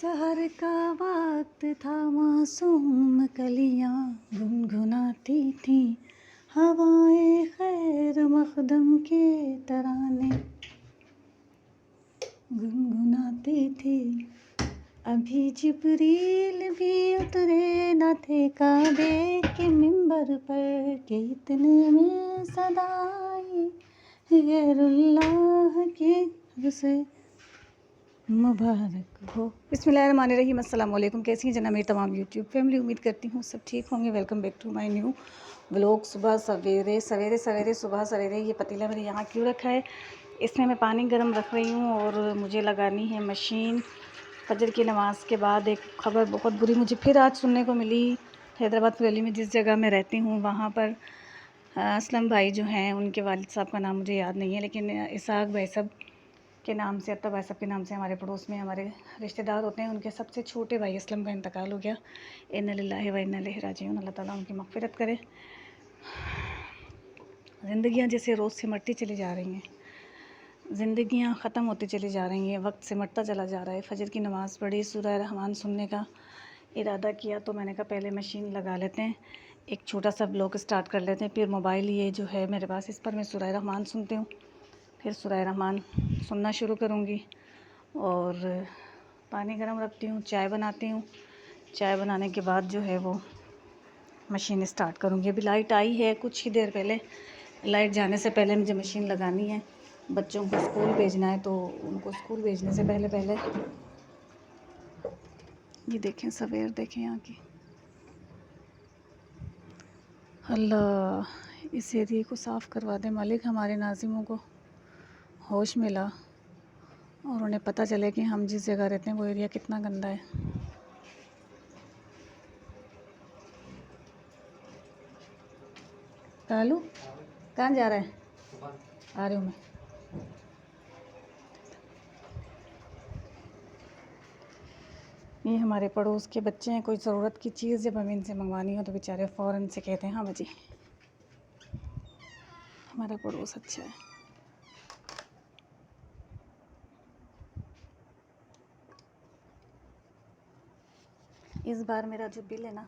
सहर का वक्त था, मासूम कलियां गुनगुनाती थी, हवाएं खैर मकदम के तराने गुनगुनाती थी। अभी जिब्रील भी उतरे न थे काबे के मिंबर पर कि इतने में सदा आई गैरुल्लाह के घर से मुबारक हो। बिस्मिल्लाहिर्रहमानिर्रहीम। अस्सलाम वालेकुम। कैसी हैं जना मेरी तमाम यूट्यूब फैमिली। उम्मीद करती हूँ सब ठीक होंगे। Welcome back to my new vlog. सुबह सवेरे सुबह सवेरे ये पतीला मैंने यहाँ क्यों रखा है, इसमें मैं पानी गर्म रख रही हूँ और मुझे लगानी है मशीन। फजर की नमाज़ के बाद एक ख़बर बहुत बुरी मुझे फिर आज सुनने को मिली। हैदराबाद वैली में जिस जगह मैं रहती हूँ वहाँ पर असलम भाई जो हैं, उनके वालिद साहब का नाम मुझे याद नहीं है, लेकिन इसाक भाई साहब के नाम से, अत्ता भाई साहब के नाम से हमारे पड़ोस में हमारे रिश्तेदार होते हैं। उनके सबसे छोटे भाई असलम का इंतकाल हो गया। इन्ना लिल्लाहि व इन्ना इलैहि राजिऊन। अल्लाह ताला उनकी मग़फ़िरत करे। ज़िंदगियाँ जैसे रोज़ सिमटती चली जा रही हैं, ज़िंदगियाँ ख़त्म होती चली जा रही हैं, वक्त सिमटता चला जा रहा है। फजर की नमाज़ पढ़ी, सूरह रहमान सुनने का इरादा किया तो मैंने कहा पहले मशीन लगा लेते हैं, एक छोटा सा ब्लॉग स्टार्ट कर लेते हैं। फिर मोबाइल ये जो है मेरे पास, इस पर मैं सूरह रहमान सुनती हूँ। फिर सूरह रहमान सुनना शुरू करूँगी और पानी गर्म रखती हूँ, चाय बनाती हूँ। चाय बनाने के बाद जो है वो मशीन स्टार्ट करूँगी। अभी लाइट आई है कुछ ही देर पहले। लाइट जाने से पहले मुझे मशीन लगानी है। बच्चों को स्कूल भेजना है तो उनको स्कूल भेजने से पहले पहले ये देखें सवेर, देखें यहाँ की। अल्लाह इस एरिए को साफ़ करवा दे मालिक। हमारे नाज़िमों को होश मिला और उन्हें पता चले कि हम जिस जगह रहते हैं वो एरिया कितना गंदा है। कालू कहाँ जा रहा है? आ रही हूँ मैं। ये हमारे पड़ोस के बच्चे हैं, कोई ज़रूरत की चीज़ जब हमें इनसे मंगवानी हो तो बेचारे फ़ौरन से कहते हैं हाँ बजी। हमारा पड़ोस अच्छा है। इस बार मेरा जो बिल है ना,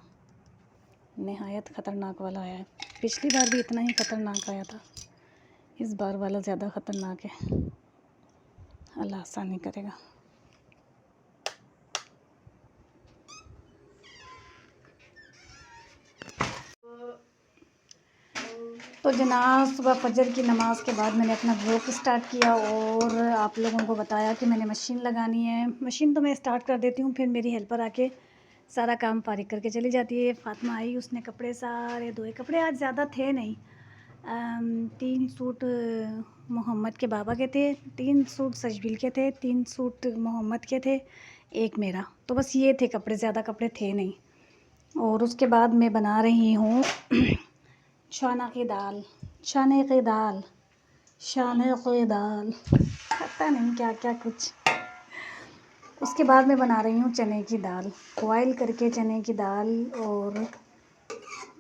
नहायत ख़तरनाक वाला आया है। पिछली बार भी इतना ही ख़तरनाक आया था, इस बार वाला ज़्यादा ख़तरनाक है। अल्लाह आसानी करेगा। तो जनाब सुबह फजर की नमाज़ के बाद मैंने अपना ब्लॉग स्टार्ट किया और आप लोगों को बताया कि मैंने मशीन लगानी है। मशीन तो मैं स्टार्ट कर देती हूँ, फिर मेरी हेल्पर आके सारा काम फारिग करके चली जाती है। फ़ातिमा आई, उसने कपड़े सारे धोए। कपड़े आज ज़्यादा थे नहीं, 3 सूट मोहम्मद के बाबा के थे, 3 सूट सजबिल के थे, 3 सूट मोहम्मद के थे, एक मेरा। तो बस ये थे कपड़े, ज़्यादा कपड़े थे नहीं। और उसके बाद मैं बना रही हूँ चना की दाल, चने की दाल, चने की दाल, पता नहीं क्या क्या कुछ। उसके बाद मैं बना रही हूँ चने की दाल, बॉयल करके चने की दाल, और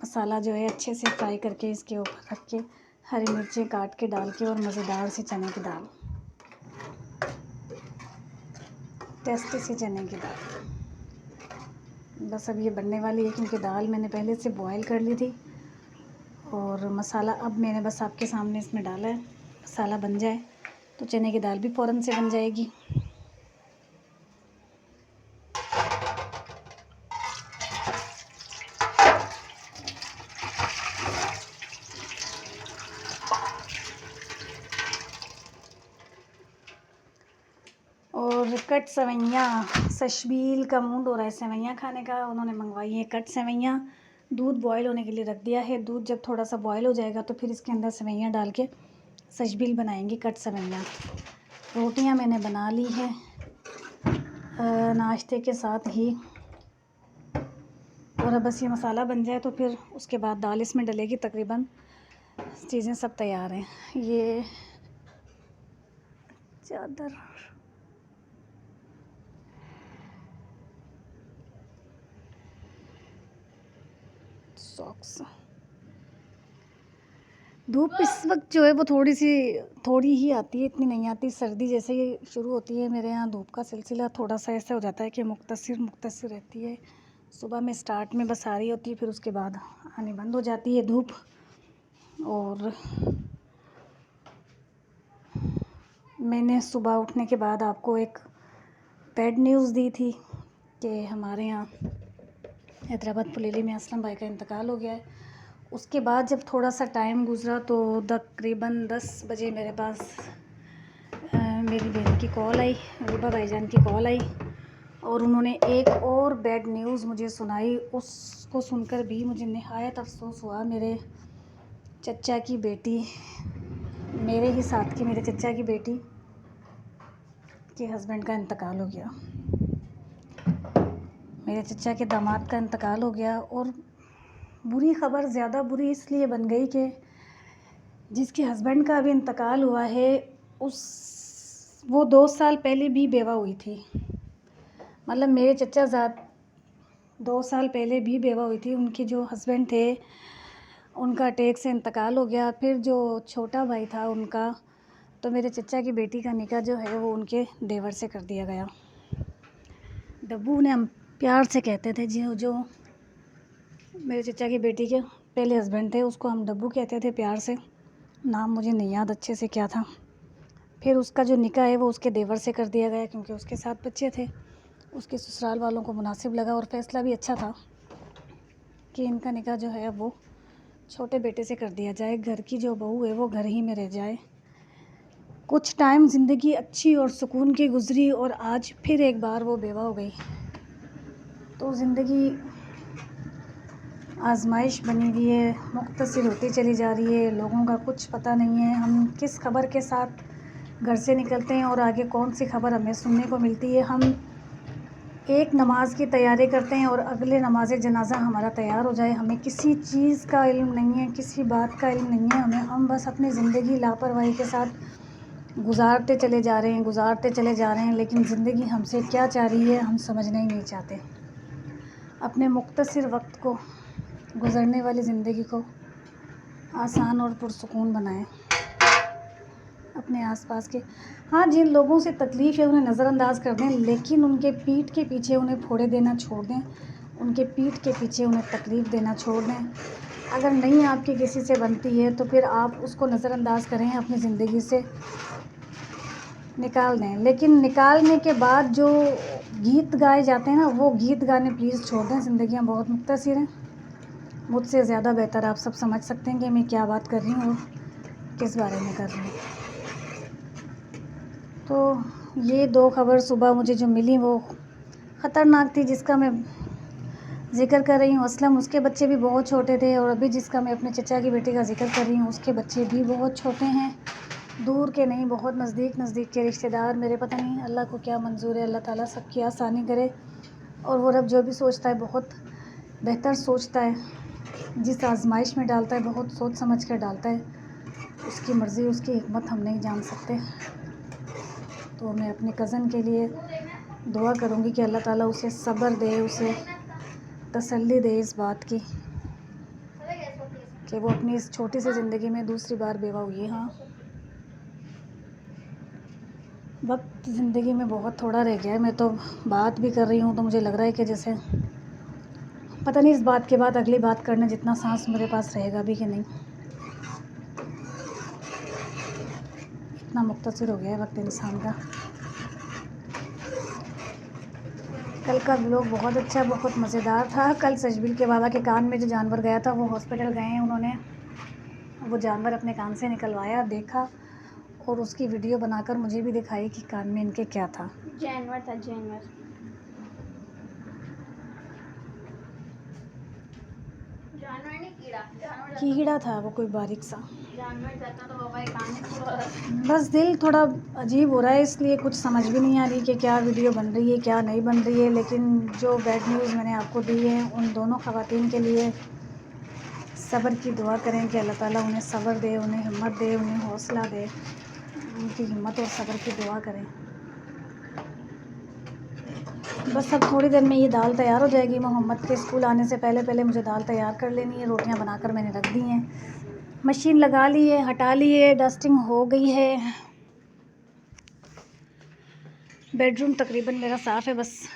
मसाला जो है अच्छे से फ्राई करके इसके ऊपर रख के, हरी मिर्चें काट के डाल के, और मज़ेदार सी चने की दाल, टेस्टी सी चने की दाल। बस अब ये बनने वाली है क्योंकि दाल मैंने पहले से बॉयल कर ली थी। और मसाला अब मैंने बस आपके सामने इसमें डाला है। मसाला बन जाए तो चने की दाल भी फ़ौरन से बन जाएगी। और कट सेवइयाँ, सशबील का मूड हो रहा है सेवइयाँ खाने का। उन्होंने मंगवाई है कट सेवइयाँ। दूध बॉयल होने के लिए रख दिया है। दूध जब थोड़ा सा बॉयल हो जाएगा तो फिर इसके अंदर सेवइयाँ डाल के सशबील बनाएंगे, कट सेवइयाँ। रोटियां मैंने बना ली है नाश्ते के साथ ही। और अब बस ये मसाला बन जाए तो फिर उसके बाद दाल इसमें डलेगी। तकरीबन चीज़ें सब तैयार हैं। ये चादर, सॉक्स, धूप इस वक्त जो है वो थोड़ी ही आती है, इतनी नहीं आती। सर्दी जैसे ही शुरू होती है मेरे यहाँ धूप का सिलसिला थोड़ा सा ऐसा हो जाता है कि मुक्तसिर रहती है। सुबह में स्टार्ट में बस आ रही होती है, फिर उसके बाद आने बंद हो जाती है धूप। और मैंने सुबह उठने के बाद आपको एक बैड न्यूज़ दी थी कि हमारे यहाँ हैदराबाद पुलेली में असलम भाई का इंतकाल हो गया है। उसके बाद जब थोड़ा सा टाइम गुज़रा तो तकरीबन 10 बजे मेरे पास मेरी बहन की कॉल आई, रूबा भाईजान की कॉल आई, और उन्होंने एक और बैड न्यूज़ मुझे सुनाई। उसको सुनकर भी मुझे निहायत अफसोस हुआ। मेरे चचा की बेटी, मेरे ही साथ की मेरे चचा की बेटी के हस्बैंड का इंतकाल हो गया। मेरे चचा के दामाद का इंतकाल हो गया। और बुरी ख़बर ज़्यादा बुरी इसलिए बन गई कि जिसके हस्बैंड का अभी इंतकाल हुआ है वो 2 साल पहले भी बेवा हुई थी। मतलब मेरे चचा ज़ात 2 साल पहले भी बेवा हुई थी। उनके जो हस्बैंड थे उनका अटैक से इंतकाल हो गया। फिर जो छोटा भाई था उनका, तो मेरे चचा की बेटी का निकाह जो है वो उनके देवर से कर दिया गया। डब्बू ने हम प्यार से कहते थे, जो मेरे चचा की बेटी के पहले हस्बैंड थे उसको हम डब्बू कहते थे प्यार से। नाम मुझे नहीं याद अच्छे से क्या था। फिर उसका जो निकाह है वो उसके देवर से कर दिया गया, क्योंकि उसके 7 बच्चे थे। उसके ससुराल वालों को मुनासिब लगा और फ़ैसला भी अच्छा था कि इनका निकाह जो है वो छोटे बेटे से कर दिया जाए। घर की जो बहू है वो घर ही में रह जाए। कुछ टाइम ज़िंदगी अच्छी और सुकून की गुज़री और आज फिर एक बार वो बेवा हो गई। तो ज़िंदगी आजमाइश बनी हुई है, मुख्तसर होती चली जा रही है। लोगों का कुछ पता नहीं है हम किस खबर के साथ घर से निकलते हैं और आगे कौन सी खबर हमें सुनने को मिलती है। हम एक नमाज़ की तैयारी करते हैं और अगले नमाज़ जनाज़ा हमारा तैयार हो जाए। हमें किसी चीज़ का इल्म नहीं है, किसी बात का इल्म नहीं है। हम बस अपनी ज़िंदगी लापरवाही के साथ गुज़ारते चले जा रहे हैं। लेकिन ज़िंदगी हमसे क्या चाह रही है हम समझना ही नहीं चाहते। अपने मुख्तसर वक्त को, गुज़रने वाली ज़िंदगी को आसान और पुरसुकून बनाएं। अपने आसपास के, हाँ, जिन लोगों से तकलीफ़ है उन्हें नज़रअंदाज कर दें, लेकिन उनके पीठ के पीछे उन्हें फोड़े देना छोड़ दें। उनके पीठ के पीछे उन्हें तकलीफ़ देना छोड़ दें। अगर नहीं आपकी किसी से बनती है तो फिर आप उसको नज़रअंदाज करें, अपनी ज़िंदगी से निकाल दें। लेकिन निकालने के बाद जो गीत गाए जाते हैं ना, वो गीत गाने प्लीज़ छोड़ दें। ज़िंदगियाँ बहुत मुख्तसर हैं। मुझसे ज़्यादा बेहतर आप सब समझ सकते हैं कि मैं क्या बात कर रही हूँ और किस बारे में कर रही हूँ। तो ये 2 खबर सुबह मुझे जो मिली वो ख़तरनाक थी, जिसका मैं ज़िक्र कर रही हूँ। असलम, उसके बच्चे भी बहुत छोटे थे, और अभी जिसका मैं अपने चचा की बेटी का ज़िक्र कर रही हूँ उसके बच्चे भी बहुत छोटे हैं। दूर के नहीं, बहुत नज़दीक के रिश्तेदार मेरे। पता नहीं अल्लाह को क्या मंजूर है। अल्लाह ताला सबकी आसानी करे। और वो रब जो भी सोचता है बहुत बेहतर सोचता है। जिस आजमाइश में डालता है बहुत सोच समझ कर डालता है। उसकी मर्ज़ी, उसकी हिकमत हम नहीं जान सकते। तो मैं अपने कज़न के लिए दुआ करूँगी कि अल्लाह ताला उसे सब्र दे, उसे तसल्ली दे इस बात की कि वो अपनी इस छोटी सी ज़िंदगी में दूसरी बार बेवा हुई है। हाँ, वक्त ज़िंदगी में बहुत थोड़ा रह गया है। मैं तो बात भी कर रही हूँ तो मुझे लग रहा है कि जैसे पता नहीं इस बात के बाद अगली बात करने जितना सांस मेरे पास रहेगा भी कि नहीं। इतना मुख्तसर हो गया है वक्त इंसान का। कल का व्लॉग बहुत अच्छा, बहुत मज़ेदार था। कल सजबिल के बाबा के कान में जो जानवर गया था वो हॉस्पिटल गए हैं, उन्होंने वो जानवर अपने कान से निकलवाया, देखा और उसकी वीडियो बनाकर मुझे भी दिखाई कि कान में इनके क्या था। जानवर था, जानवर नहीं, कीड़ा था वो, कोई बारीक सा जानवर था तो बाबा कान। बस दिल थोड़ा अजीब हो रहा है, इसलिए कुछ समझ भी नहीं आ रही कि क्या वीडियो बन रही है क्या नहीं बन रही है। लेकिन जो बैड न्यूज़ मैंने आपको दी है उन दोनों ख़वातीन के लिए सब्र की दुआ करें कि अल्लाह ताला उन्हें सब्र दे, उन्हें हिम्मत दे, उन्हें हौसला दे। उनकी हिम्मत और सब्र की दुआ करें। बस अब थोड़ी देर में ये दाल तैयार हो जाएगी। मोहम्मद के स्कूल आने से पहले मुझे दाल तैयार कर लेनी है। रोटियां बनाकर मैंने रख दी हैं। मशीन लगा ली है, हटा ली है, डस्टिंग हो गई है। बेडरूम तकरीबन मेरा साफ़ है, बस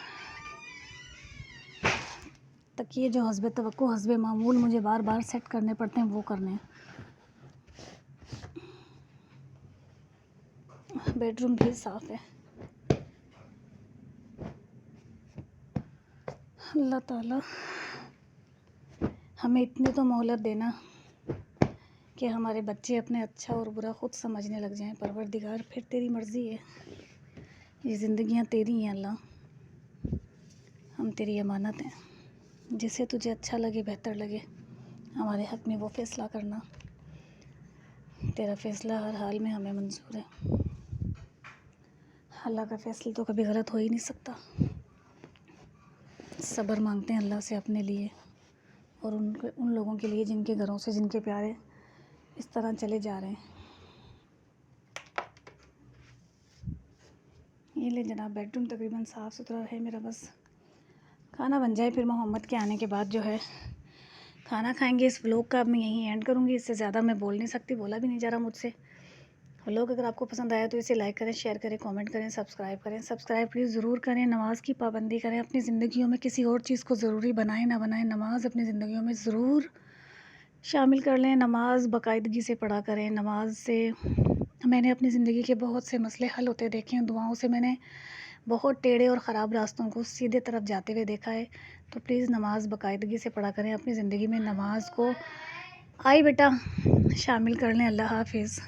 तकिए जो हस्बे तवक्को हस्बे मामूल मुझे बार बार सेट करने पड़ते हैं वो करने हैं। बेडरूम भी साफ़ है। अल्लाह ताला हमें इतनी तो मोहलत देना कि हमारे बच्चे अपने अच्छा और बुरा ख़ुद समझने लग जाएं। परवरदिगार फिर तेरी मर्ज़ी है, ये ज़िंदगियां तेरी हैं अल्लाह, हम तेरी अमानत हैं। जिसे तुझे अच्छा लगे, बेहतर लगे, हमारे हक़ में वो फ़ैसला करना। तेरा फ़ैसला हर हाल में हमें मंजूर है। अल्लाह का फ़ैसला तो कभी गलत हो ही नहीं सकता। सब्र मांगते हैं अल्लाह से अपने लिए और उन लोगों के लिए जिनके घरों से जिनके प्यारे इस तरह चले जा रहे हैं। ये ले जनाब, बेडरूम तकरीबन साफ़ सुथरा है मेरा, बस खाना बन जाए फिर मोहम्मद के आने के बाद जो है खाना खाएंगे। इस व्लॉग का अब मैं यहीं एंड करूँगी, इससे ज़्यादा मैं बोल नहीं सकती, बोला भी नहीं जा रहा मुझसे। व्लॉग अगर आपको पसंद आया तो इसे लाइक करें, शेयर करें, कमेंट करें, सब्सक्राइब करें। सब्सक्राइब प्लीज़ ज़रूर करें। नमाज़ की पाबंदी करें, अपनी ज़िंदगियों में किसी और चीज़ को ज़रूरी बनाएं ना बनाएं, नमाज़ अपनी ज़िंदगियों में ज़रूर शामिल कर लें। नमाज़ बाकायदगी से पढ़ा करें। नमाज से मैंने अपनी ज़िंदगी के बहुत से मसले हल होते देखे हैं। दुआओं से मैंने बहुत टेढ़े और ख़राब रास्तों को सीधे तरफ जाते हुए देखा है। तो प्लीज़ नमाज़ बाकायदगी से पढ़ा करें, अपनी ज़िंदगी में नमाज को आई बेटा शामिल कर लें। अल्लाह हाफ़िज़।